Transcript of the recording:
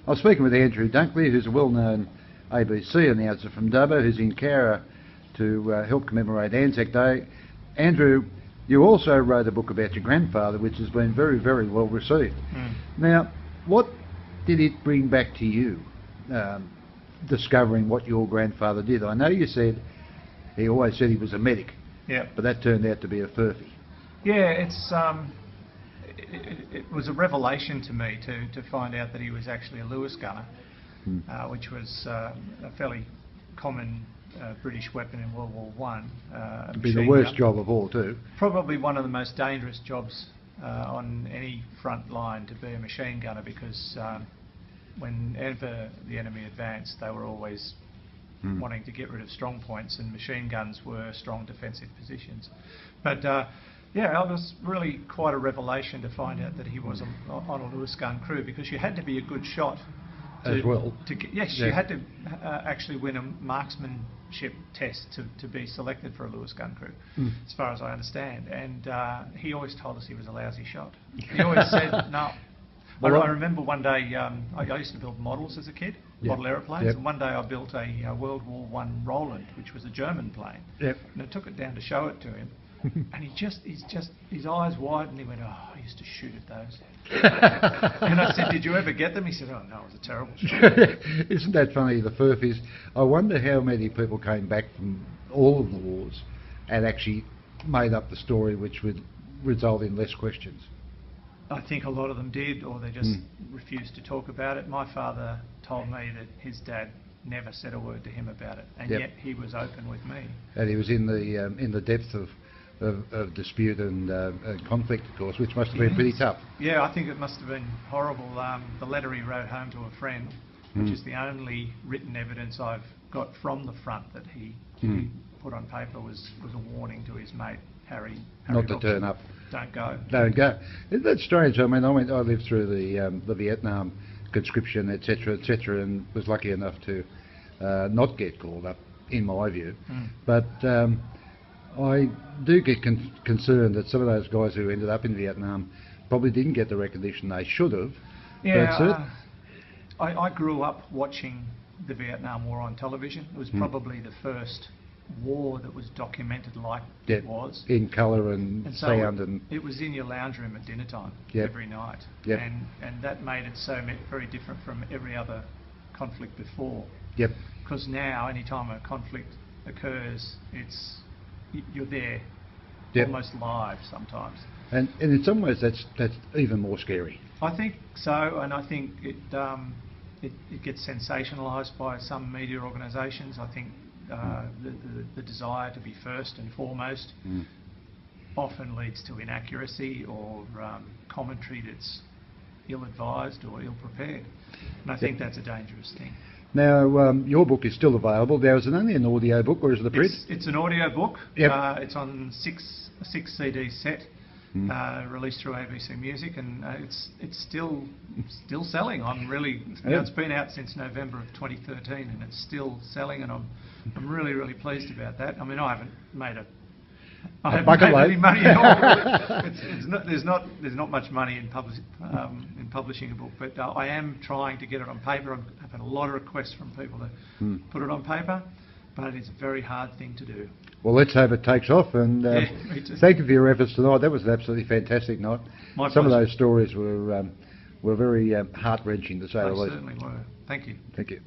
I was speaking with Andrew Dunkley, who's a well-known ABC announcer from Dubbo, who's in Cowra to help commemorate Anzac Day. Andrew, you also wrote a book about your grandfather, which has been very, very well received. Now, what did it bring back to you, discovering what your grandfather did? I know you said he always said he was a medic, but that turned out to be a furphy. Yeah, it was a revelation to me to find out that he was actually a Lewis gunner, which was a fairly common British weapon in World War One. It'd be the worst job of all too. Probably one of the most dangerous jobs on any front line, to be a machine gunner, because whenever the enemy advanced, they were always wanting to get rid of strong points, and machine guns were strong defensive positions. But yeah, it was really quite a revelation to find out that he was on a Lewis gun crew, because you had to be a good shot as well. Yes, you had to actually win a marksmanship test to be selected for a Lewis gun crew, as far as I understand. And he always told us he was a lousy shot. He always said no. Well, I remember one day, I used to build models as a kid, model aeroplanes, and one day I built a World War One Roland, which was a German plane, and I took it down to show it to him, and his eyes widened, and he went, "Oh, I used to shoot at those." And I said, "Did you ever get them?" He said, "Oh no, it was a terrible shot." Isn't that funny, the furphies? I wonder how many people came back from all of the wars and actually made up the story which would result in less questions. I think a lot of them did, or they just refused to talk about it. My father told me that his dad never said a word to him about it, and yet he was open with me. And he was in the depth of dispute and conflict, of course, which must have been pretty tough. Yeah, I think it must have been horrible. The letter he wrote home to a friend, which is the only written evidence I've got from the front that he put on paper, was a warning to his mate Harry not to Dobson. turn up. Don't go. Don't go. Isn't that strange? I mean, I lived through the Vietnam conscription, etc., etc., and was lucky enough to not get called up, in my view. But I do get concerned that some of those guys who ended up in Vietnam probably didn't get the recognition they should have. Yeah, I grew up watching the Vietnam War on television. It was probably the first war that was documented like it was. In colour and sound. And it was in your lounge room at dinner time every night. And that made it so very different from every other conflict before. Because now, any time a conflict occurs, you're there almost live sometimes. And in some ways that's even more scary. I think so, and I think it gets sensationalised by some media organisations. I think the desire to be first and foremost often leads to inaccuracy or commentary that's ill-advised or ill-prepared. And I think that's a dangerous thing. Now, your book is still available. Now, is it only an audio book or is it a print? It's an audio book. It's on a 6 CD set, released through ABC Music, and it's still selling. It's been out since November of 2013, and it's still selling, and I'm really, really pleased about that. I mean, I haven't made any money at all. There's not much money in publishing a book, but I am trying to get it on paper. I've had a lot of requests from people to put it on paper, but it's a very hard thing to do. Well, let's hope it takes off, and thank you for your efforts tonight. That was an absolutely fantastic night. Some of those stories were very heart-wrenching, to say the least. They certainly were. Thank you. Thank you.